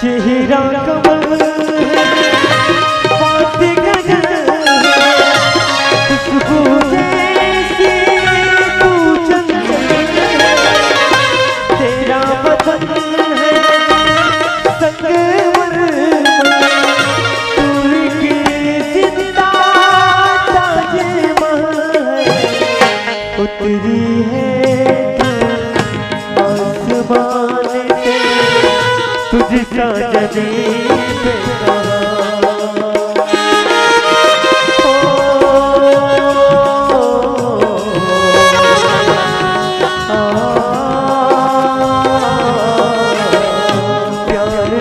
चेहरा कमल बात गजल खुशबू जैसी तू चंचल तेरा बदन है संगमर तू की जिंदा ताजमहल उतरी है आसमान से तुझसा जदीद प्यार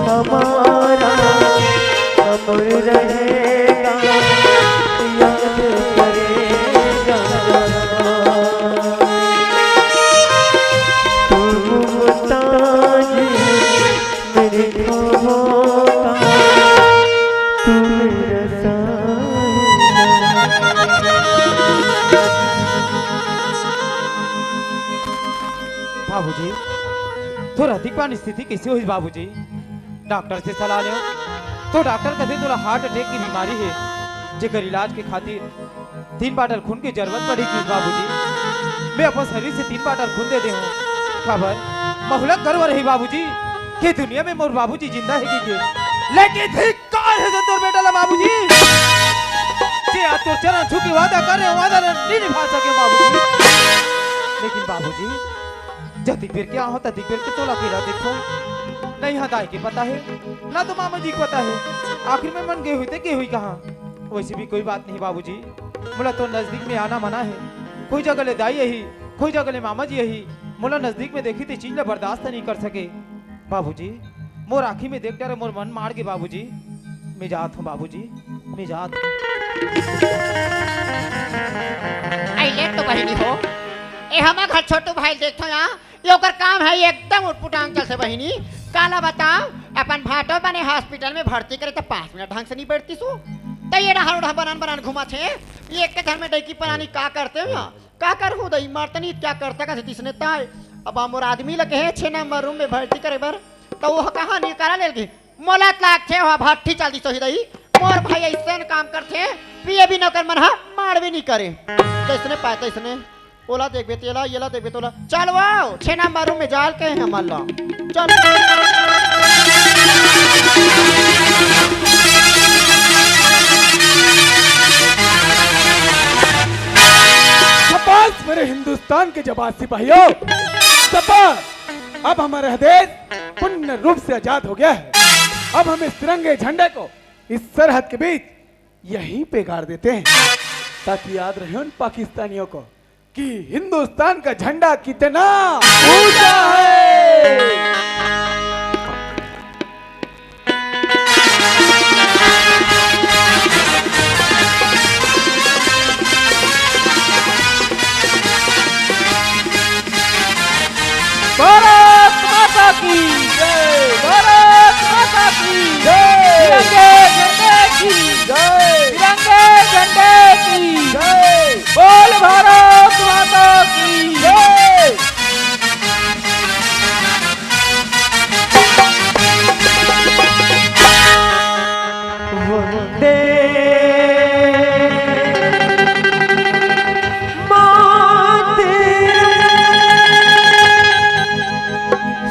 हमारा अमर रहेगा याद करेगा तू मुमताज मेरे ख्वाबों का तू मेरा बाबूजी थोड़ा दिक्कत स्थिति कैसे हुई बाबूजी? डॉक्टर से सलाह लो तो डॉक्टर कहते थोड़ा हार्ट अटैक की बीमारी है जेकर इलाज के खातिर 3 बॉटल खून की जरूरत पड़ेगी बाबूजी। मैं अपन शरीर से 3 बॉटल खून दे दे हूँ खबर मोहलत गर्व रही बाबूजी कि दुनिया में मोर बाबूजी जिंदा है कीजिए लेकिन धिक्कार है तोर बेटा ला बाबूजी जे आज तोर चरण छू के वादा कर रहे वादा नहीं निभा सके बाबूजी। लेकिन बाबूजी जब दिग्बेर क्या होता दिग्बेर के तोला के देखो नहीं हाँ दाई के पता है ना तो मामा जी को पता है आखिर में मन गए हुए थे हुई कहाँ। वैसे भी कोई बात नहीं बाबूजी मुला तो नजदीक में आना मना है कोई जगह ले दाई यही कोई जगह ले मामा जी यही मुला नजदीक में देखी थी चीज बर्दाश्त नहीं कर सके बाबूजी। मोर आँखी में देख कर मोर मन मार के बाबूजी मैं जात हूँ बाबूजी मैं जात हूँ। आइले तो बहिनी हो ए हमार घर छोटू भाई देखो यहाँ ये ओकर काम है एकदम उठपुटांग चल से बहिनी काला बताओ अपन भाटो बने हॉस्पिटल में भर्ती करे तो 5 मिनट ढंग से नहीं बैठती सो तो ये रहा उड़ा बनान घुमा छे ये एक के घर में डैकी परानी का करते हो यहाँ का कर हो दई मारतनी क्या करता का इसने ताय अब मोर आदमी लगे है 6 नंबर रूम में भर्ती करे बर तो वो कहां नहीं करा ले मोलत लाग छे वहां भट्टी चलती सही दई मोर भाई ऐसे काम करते पिए भी न कर मन हा मार भी नहीं करे तो इसने पाता इसने ओला देख बेतेला येला देख बेतोला चल वाओ 6 नंबर रूम में जाल के हैं मान लो चल शाबाश मेरे हिंदुस्तान के जवान सिपाहियों शाबाश। अब हमारा देश पूर्ण रूप से आजाद हो गया है। अब हम इस तिरंगे झंडे को इस सरहद के बीच यहीं पे गाड़ देते हैं ताकि याद रहे उन पाकिस्तानियों को कि हिंदुस्तान का झंडा कितना ऊंचा है। भारत माता की जय भारत माता की जय तिरंगे झंडे की जय तिरंगे झंडे की जय बोल भारत माता की जय। वंदे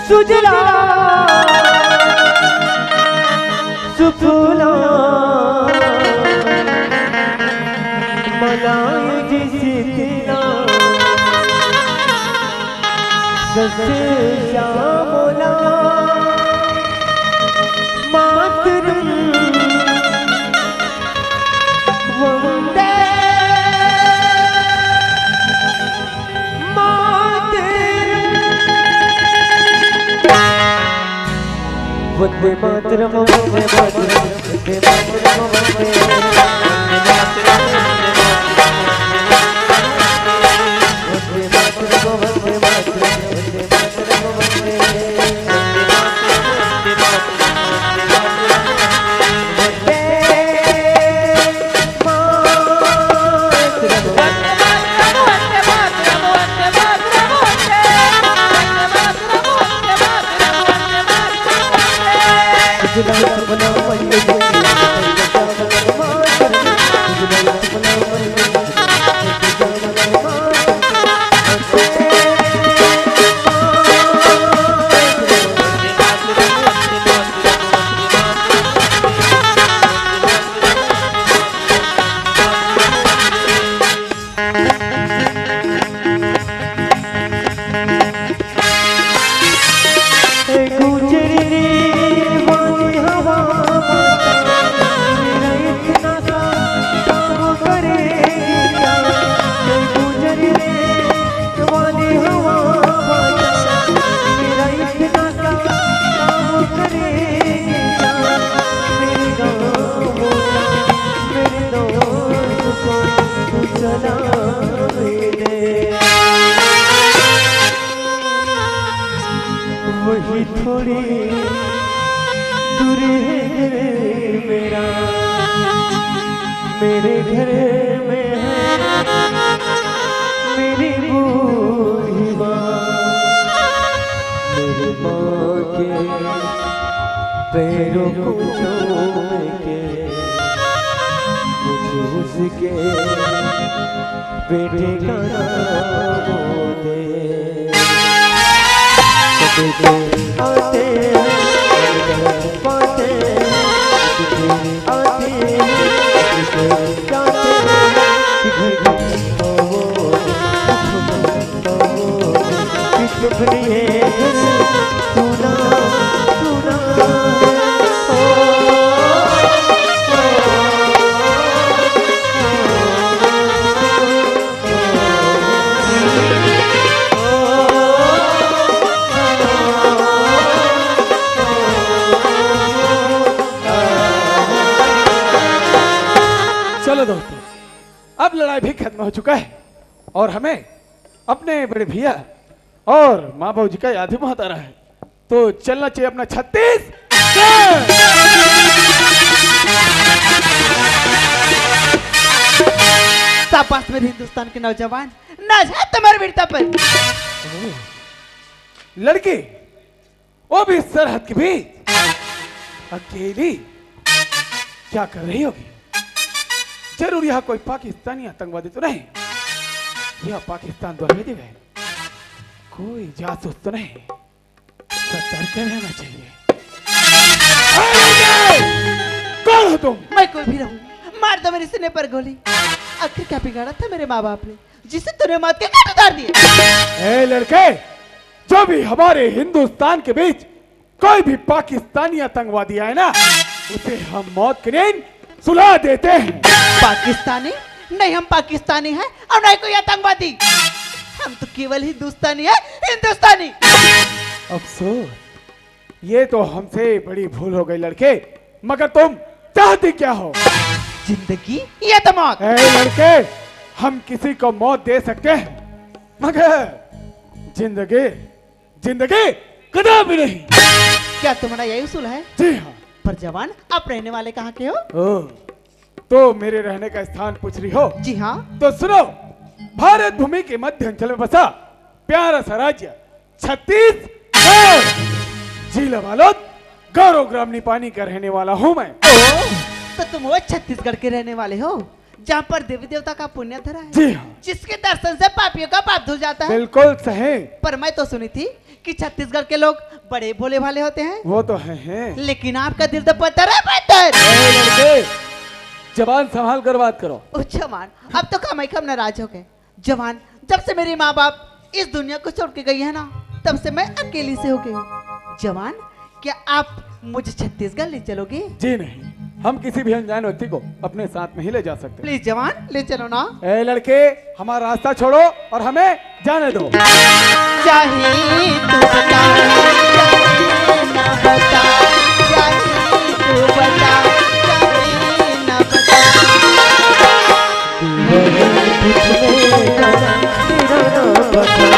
सुजला सुफला मलाय जिसे तेरा ससे श्यामला मातरम वंदे वंदे मातरम वंदे मातरम वंदे मातरम वंदे वही थोड़ी दूर है मेरा, मेरे घर में है मेरी बूढ़ी माँ, मेरी माँ के पैरों को चूम के मुझे उसके बेटे का नाम दे। आते पाते आते सुना चलो दोस्तों, अब लड़ाई भी खत्म हो चुका है और हमें अपने बड़े भैया और माँ बाबू जी का याद भी बहुत आ रहा है, तो चलना चाहिए अपना छत्तीसगढ़। शाबाश मेरे हिंदुस्तान के नौजवान, नाज है तुम्हारी वीरता पर। लड़की वो भी सरहद के बीच अकेली क्या कर रही होगी? जरूर यहाँ कोई पाकिस्तानी आतंकवादी तो नहीं, यह पाकिस्तान द्वारा भेजे गए कोई जासूस तो नहीं, सतर्क रहना चाहिए। कौन हो तुम? मैं कोई भी रहूं, मार दो मेरे सीने पर गोली। आखिर क्या बिगाड़ा था मेरे माँ बाप ने जिसे तूने मौत के घाट उतार दिए? ए लड़के, जो भी हमारे हिंदुस्तान के बीच कोई भी पाकिस्तानी आतंकवादी आए ना, उसे हम मौत की नींद सुला देते हैं। पाकिस्तानी नहीं, हम पाकिस्तानी हैं और नहीं कोई आतंकवादी। हम तो केवल हिंदुस्तानी है, हिंदुस्तानी। अफसोस, ये तो हमसे बड़ी भूल हो गई लड़के, मगर तुम चाहते क्या हो? जिंदगी या तो मौत? ए लड़के, हम किसी को मौत दे सकते हैं, मगर जिंदगी जिंदगी कदापि नहीं। क्या तुम्हारा यही उसूल है? जी हाँ। पर जवान, आप रहने वाले कहाँ के हो? ओ, तो मेरे रहने का स्थान पूछ रही हो? जी हाँ। तो सुनो, भारत भूमि के मध्य अंचल में बसा प्यारा सा राज्य छत्तीसगढ़, जिला बालोद, गौरव ग्राम निपानी का रहने वाला हूँ मैं। तो तुम वो छत्तीसगढ़ के रहने वाले हो जहाँ पर देवी देवता का पुण्य धरा है, जी हाँ, जिसके दर्शन से पापियों का पाप धुल जाता है। बिल्कुल सही। पर मैं तो सुनी थी कि छत्तीसगढ़ के लोग बड़े भोले भाले होते हैं, वो तो है। लेकिन आपका दिल तो पत्थर है, पत्थर। ए लड़के, जबान संभाल कर बात करो। ओ जवान, अब तो कम कम नाराज हो गए। जवान, जब से मेरे माँ बाप इस दुनिया को छोड़ के गई है ना, तब से मैं अकेली से हो गई हूँ। जवान, क्या आप मुझे छत्तीसगढ़ ले चलोगे? जी नहीं, हम किसी भी अनजान व्यक्ति को अपने साथ नहीं ले जा सकते। प्लीज जवान, ले चलो ना। ए लड़के, हमारा रास्ता छोड़ो और हमें जाने दो। चाहे तू बता, चाहे ना बता, चाहे तू बता, चाहे ना बता। पूछलेगा तेरा नाम बता,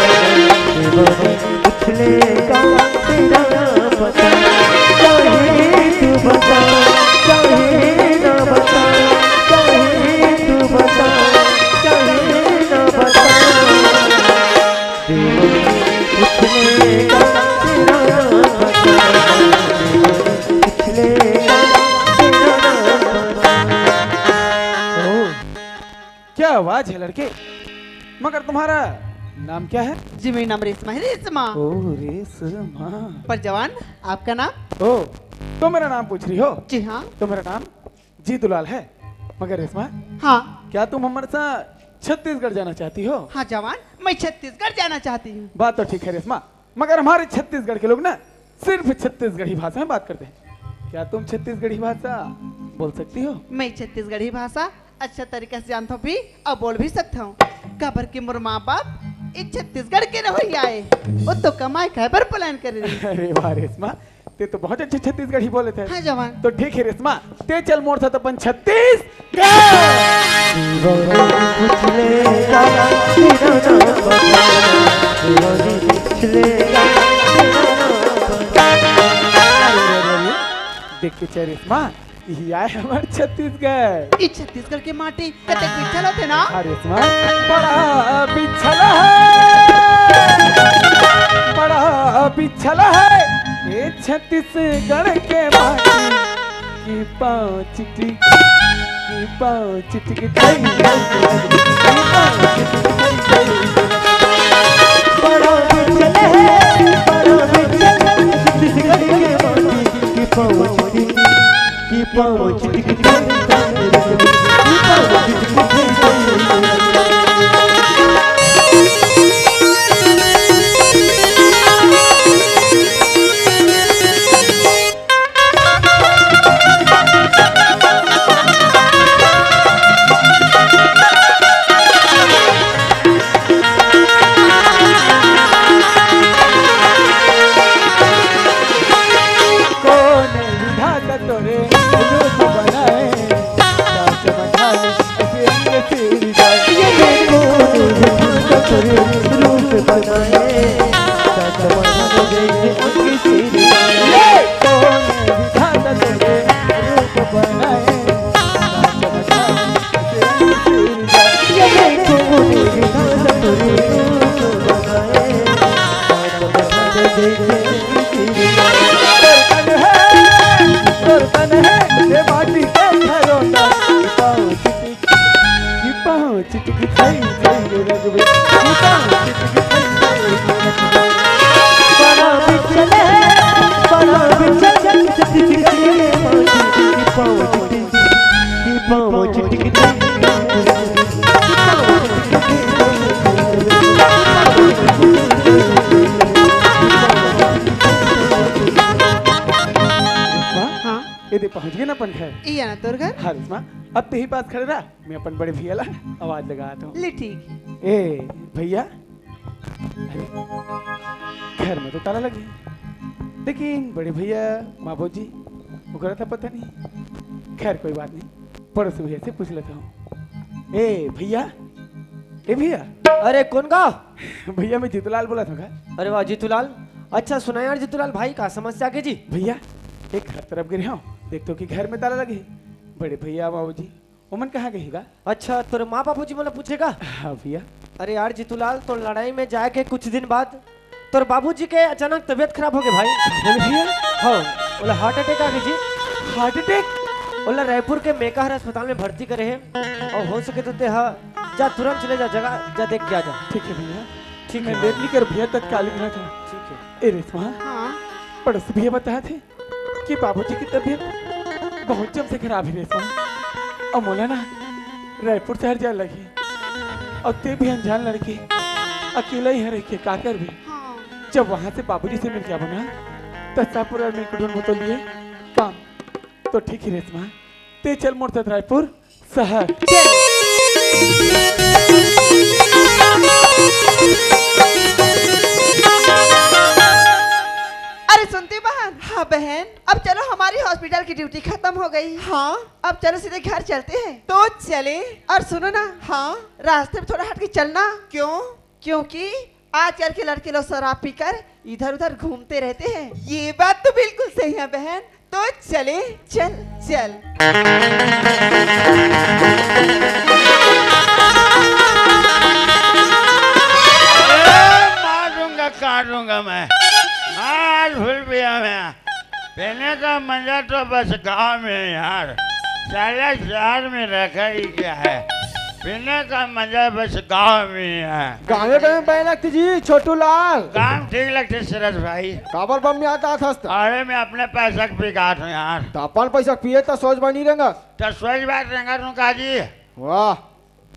पूछलेगा तेरा नाम बता, चाहे तू बता, चाहे ना बता, चाहे तू बता, चाहे ना बता, पूछलेगा तेरा नाम बता, पूछलेगा तेरा नाम बता। ओह, क्या आवाज है लड़के, मगर तुम्हारा नाम क्या है? जी मेरा नाम रेशमा है, रेशमा। ओ रेशमा। पर जवान, आपका नाम? ओ, तो मेरा नाम पूछ रही हो? जी हाँ। तो मेरा नाम जीतूलाल है, मगर रेशमा, हाँ क्या तुम हमारे साथ छत्तीसगढ़ जाना चाहती हो? हाँ जवान, मैं छत्तीसगढ़ जाना चाहती हूँ। बात तो ठीक है रेशमा, मगर हमारे छत्तीसगढ़ के लोग ना सिर्फ छत्तीसगढ़ी भाषा में बात करते हैं। क्या तुम छत्तीसगढ़ी भाषा बोल सकती हो? मैं छत्तीसगढ़ी भाषा अच्छा तरीके से जानता हूँ भी और बोल भी सकता हूँ। कबर के मोर माँ बाप इस छत्तीसगढ़ के नहीं आए, वो तो कमाई खैबर प्लान कर रही। अरे वाह रेशमा, ते तो बहुत अच्छे छत्तीसगढ़ी बोले थे। हाँ जवान। तो ठीक है रेशमा, ते चल मोड़ था तो अपन छत्तीसगढ़। पूछलेगा तेरा नाम बता, पूछलेगा तेरा नाम के चरिश्मा यही आए हमारे छत्तीसगढ़। इस छत्तीसगढ़ के माटी कते पिछल होते ना। हाँ रेशमा बड़ा बिछला है, बड़ा बिछला है ये छत्तीसगढ़ के माटी की पाँव चिटी की पाँव चिटी की ढाई बड़ा बिछल है, बड़ा बिछल है छत्तीसगढ़ के माटी की पहुंचती की पहुंचती की यदि पहुंच गए ना अपन घर। ये ना तोर घर। हाँ रेशमा अब तो ही बात खड़े रहा, मैं अपन बड़े भैया ला आवाज लगाता हूँ। ले ठीक। ए भैया, अरे घर में तो ताला लगे, लेकिन बड़े भैया माँ जी वो था पता नहीं। खैर कोई बात नहीं, पड़ोसी भैया से पूछ लेता हूँ। ए भैया, ए भैया। अरे कौन का? भैया मैं जीतूलाल बोला था। अरे वाह जीतूलाल, अच्छा सुना यार जीतूलाल भाई का समस्या के जी? भैया एक घर तरफ गिरे हूँ, देखते हो कि घर में ताला लगे। बड़े भैया बाबू जी उमन कहाँ गएगा? अच्छा तोरे माँ बापू जी मतलब पूछेगा? हाँ भैया। अरे यार जीतूलाल तो लड़ाई में जाके कुछ दिन बाद तोर बाबूजी के अचानक तबीयत खराब हो गई भाई। बोले भैया हाँ बोला हार्ट अटैक आ गई जी। Heart attack? बोला रायपुर के मेकाहार अस्पताल में भर्ती करे हैं और हो सके तो ते हाँ जा तुरंत चले जा, जगह जा देख के आ जा। ठीक है भैया, ठीक मैं है लेट नहीं कर भैया तत्कालिक ना था। ठीक है। ए रेशमा, हाँ पड़ोसी भैया बताए थे कि बाबूजी की तबीयत बहुत जम से खराब है रेशमा, और मोला ना रायपुर शहर जाने लगी, और ते भी अनजान लड़के अकेला ही रह के का कर भी। हाँ। जब वहां से बाबूजी से मिल गया बना तत्तापुर और मिलकुडूर में तो लिए काम तो ठीक ही रेशमा, ते चल मोड़ तक रायपुर शहर। अरे सुनती बहन। हाँ बहन, अब चलो हमारी हॉस्पिटल की ड्यूटी खत्म हो गई। हाँ अब चलो सीधे घर चलते हैं। तो चले। और सुनो ना, हाँ रास्ते में थोड़ा हट के चलना। क्यों? क्योंकि आजकल के लड़के लोग शराब पीकर इधर उधर घूमते रहते हैं। ये बात तो बिल्कुल सही है बहन, तो चले। चल चल। मारूंगा काटूंगा मैं, आज भूल गया मैं। पहले का मजा तो बस गांव में है यार, साला शहर में रखा ही क्या है। पीने का मजा बस गांव में है। गाँव में बहन लगती जी छोटू लाल। काम ठीक लगते सरस भाई। काबर बम में आता था अरे मैं अपने पैसा के बिगाड़ हूँ यार। तो अपन पैसा पिए तो सोच बनी रहेगा। तो सोच बात रहेगा तू काजी। वाह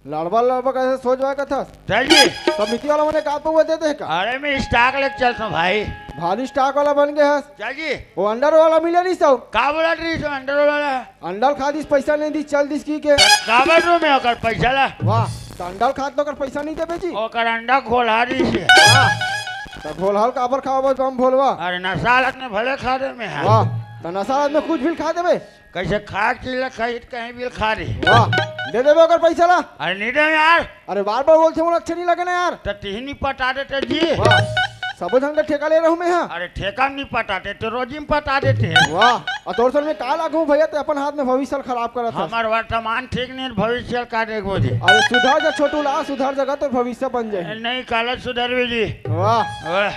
लड़बा लड़बा कैसे सोच बा का था? चल जी। समिति वाला मैंने कहा तो वो देते हैं का? अरे मैं स्टॉक लेके चलता हूँ भाई। भारी स्टॉक वाला बन गया है। चल जी। वो अंडर वाला मिले नहीं सब? का बोला रही सो अंडर वाला? अंडर खा दिस पैसा नहीं दी चल दिस की के। काबर रूम में होकर पैसा ला। वाह तो अंडर खात तो कर पैसा नहीं देबे जी? ओकर अंडा खोला रही से। वाह तो भोलहाल काबर खाओ बस हम भोलवा। अरे नशा ने भले खा दे में है। वाह तो नशा में कुछ भी खा देबे? कैसे खा चीज खरीद कहीं भी खा रही। वाह दे देबे अगर पैसा ला। अरे नहीं दे यार। अरे बार बार बोलते मुझे अच्छा नहीं लगे ना यार। तो तीन पटा देते जी। वाह सब ढंग का ठेका ले रहा हूँ मैं यहाँ। अरे ठेका नहीं पटाते तो रोजी में पटा देते हैं। वाह और तोर सन में का लागू भैया तो अपन हाथ में भविष्य खराब करत हस। हमार वर्तमान ठीक नहीं भविष्य का देखो जी। अरे सुधर जा छोटू ला, सुधर जगह तो भविष्य बन जाए। नहीं काला सुधरवी जी। वाह। वाह।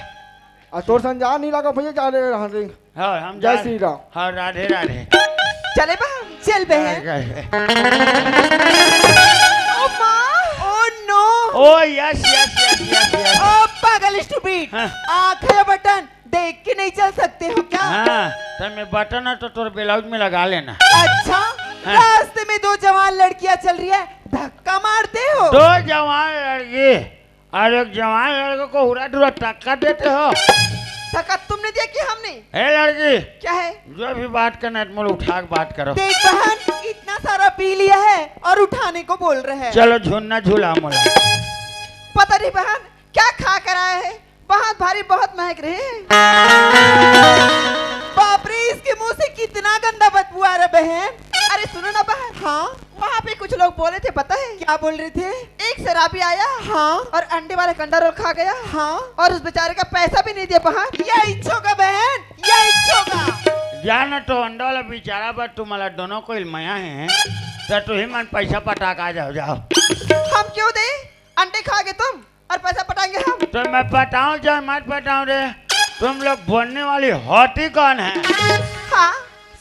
और तोर सन जा नहीं लगा भैया, जा रहे हैं। हाँ हम जय श्री राम। हाँ राधे राधे। चले बहन, चल बहन। ओ माँ, oh no, oh yes yes yes yes yes. ओ पागल स्टूपिड, हाँ। आँख है बटन देख के नहीं चल सकते हो क्या? हाँ तो मैं बटन है तो तोर ब्लाउज में लगा लेना। अच्छा, हाँ। रास्ते में दो जवान लड़कियां चल रही है, धक्का मारते हो? दो जवान लड़की और एक जवान लड़के को उड़ा दुरा टक्कर देते हो। धक्का तुमने दिया कि हमने? ए लड़की, क्या है? जो भी बात करना है तुम उठा के बात करो। देख बहन, इतना सारा पी लिया है और उठाने को बोल रहे हैं। चलो झुन्ना झूला मोला। पता नहीं बहन क्या खा कर आए हैं, बहुत भारी बहुत महक रहे हैं। बाप रे, इसके मुंह से कितना गंदा बदबू आ रहा बहन। अरे सुनो ना बहन, हाँ वहाँ पे कुछ लोग बोले थे, पता है क्या बोल रहे थे? एक शराबी आया, हाँ, और अंडे वाला कंडा रोल खा गया, हाँ, और उस बेचारे का पैसा भी नहीं दिया बहन। यह इच्छो का बहन, यह इच्छो का। जाना तो अंडा वाला बेचारा बट तुम्हारा दोनों को इल्माया है तो तू ही मन पैसा पटा का जाओ जाओ। हम क्यों दे? अंडे खाओगे तुम और पैसा पटाएंगे हम। तो मैं पटाऊं चाहे मत पटाऊं रे, तुम लोग बोलने वाली होती कौन है? हाँ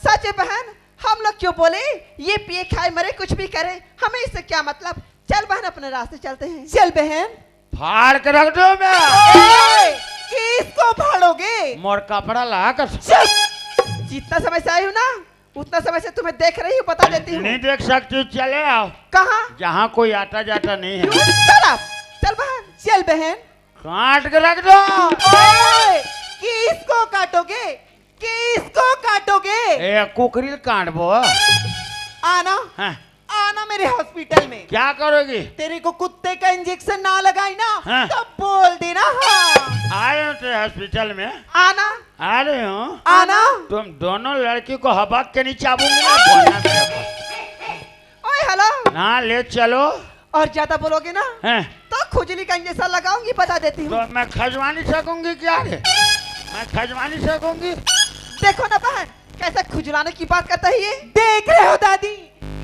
सच है बहन, हम लोग क्यों बोले? ये पिए खाए मरे कुछ भी करे, हमें इससे क्या मतलब। चल बहन अपने रास्ते चलते हैं। चल बहन। फाड़ के रख दो मैं। ओए, किसको फाड़ोगे? मोर कपड़ा ला कर। चुप! जितना समय से आई हूँ ना उतना समय से तुम्हें देख रही हूँ, बता देती हूँ। नहीं देख सकती, चले आओ कहाँ? जहाँ कोई आता जाता नहीं है। चल अब, चल बहन, चल बहन। काट के रख दो। ओए, किसको काटोगे? किसको काटोगे? ए कुकरी काटबो। आना, हाँ, आना मेरे हॉस्पिटल में। क्या करोगी? तेरे को कुत्ते का इंजेक्शन ना लगाई ना, हाँ। तो बोल देना। हाँ आ रहे हो तेरे हॉस्पिटल में? आना, आ रहे हो? आना। तुम दोनों लड़की को हबक के नीचे आबूंगी ना, बोलना मेरे को। ओए हेलो। ना ले चलो। और ज्यादा बोलोगे ना हैं? तो खुजली का इंजेक्शन लगाऊंगी, बता देती हूँ। तो मैं खजवा नहीं सकूंगी क्या रे? मैं खजवा नहीं सकूंगी। देखो ना बहन कैसे खुजलाने की बात करता है ये। देख रहे हो दादी,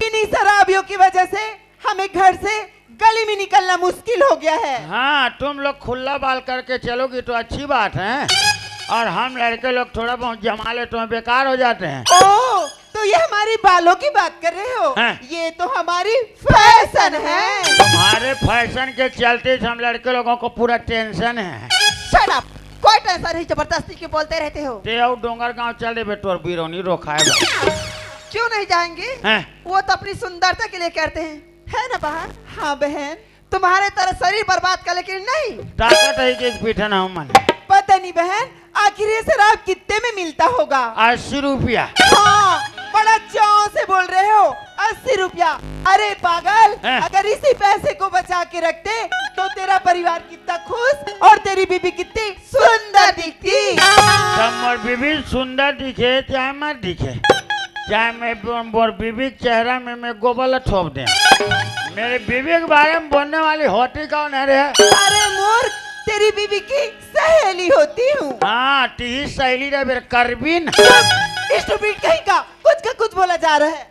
इन्हीं शराबियों की वजह से हमें घर से गली में निकलना मुश्किल हो गया है। हाँ तुम लोग खुला बाल करके चलोगी तो अच्छी बात है, और हम लड़के लोग थोड़ा बहुत जमा ले तो बेकार हो जाते हैं। ओ, तो ये हमारी बालों की बात कर रहे हो? हाँ। ये तो हमारी फैशन है। तुम्हारे फैशन के चलते हम लड़के लोगों को पूरा टेंशन है। Shut up! कोई टेंशन नहीं, जबरदस्ती क्यों बोलते रहते हो? ते और डोंगर गांव चल रहे बेटो और बीरोनी रोखाएगा। क्यों नहीं जाएंगे? हैं? वो तो अपनी सुंदरता के लिए करते हैं, है ना बहन? हाँ बहन, तुम्हारे तरह शरीर बर्बाद कर, लेकिन नहीं। ताकत है कि पीठन हम मन। पता नहीं बहन, आखिर ये शराब कितने में मिलता होगा? 80 रुपया। हाँ, बड़ा चाव से बोल रहे हो, 80 रुपया। अरे पागल, हैं? अगर इसी पैसे को बचा के रखते तो तेरा परिवार कितना खुश और तेरी बीबी कितनी सुंदर दिखती। तब मोर बीबी सुंदर दिखे चाहे मत दिखे, चाहे मैं मोर बीबी के चेहरा में मैं गोबर ठोप दे, मेरे बीबी के बारे में बोलने वाली होती कौन है रे? अरे मोर, तेरी बीबी की सहेली होती हूँ। हाँ ती सहेली रे मेरे करबीन। स्टूपिड कहीं का कुछ बोला जा रहा है।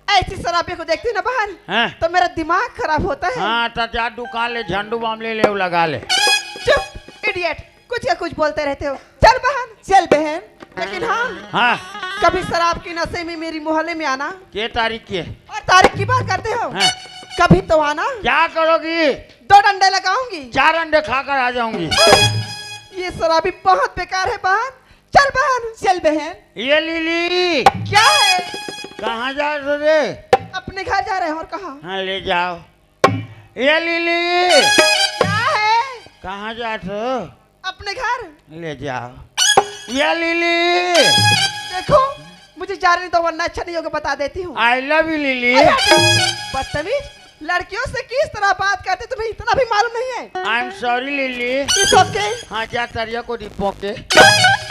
ऐसी शराबियों को देखती ना बहन हैं? तो मेरा दिमाग खराब होता है। हाँ तो जा दुकान ले झंडू बम ले ले लगा ले। चुप इडियट, कुछ का कुछ बोलते रहते हो। चल बहन, चल बहन। लेकिन हाँ, हाँ कभी शराब की नशे में मेरी मोहल्ले में आना के तारीख की है? और तारीख की बात करते हो। हैं? कभी तो आना, क्या करोगी? 2 डंडे लगाऊंगी। 4 अंडे खाकर आ जाऊंगी। ये शराबी बहुत बेकार है बहन। चल बहन, चल बहन। ये लीली क्या है? कहाँ जा रहे हो रे? अपने घर जा रहे हैं। और कहाँ? हाँ ले जाओ। ये लीली क्या है? कहाँ जा रहे हो? अपने घर। ले जाओ। ये लीली देखो, मुझे जाने दो वरना अच्छा नहीं होगा, बता देती हूँ। आई लव यू लीली। बदतमीज, लड़कियों से किस तरह बात करते तुम्हें इतना भी मालूम नहीं है? I am sorry lily. It's okay. हाँ जा तरिया को डिपो के।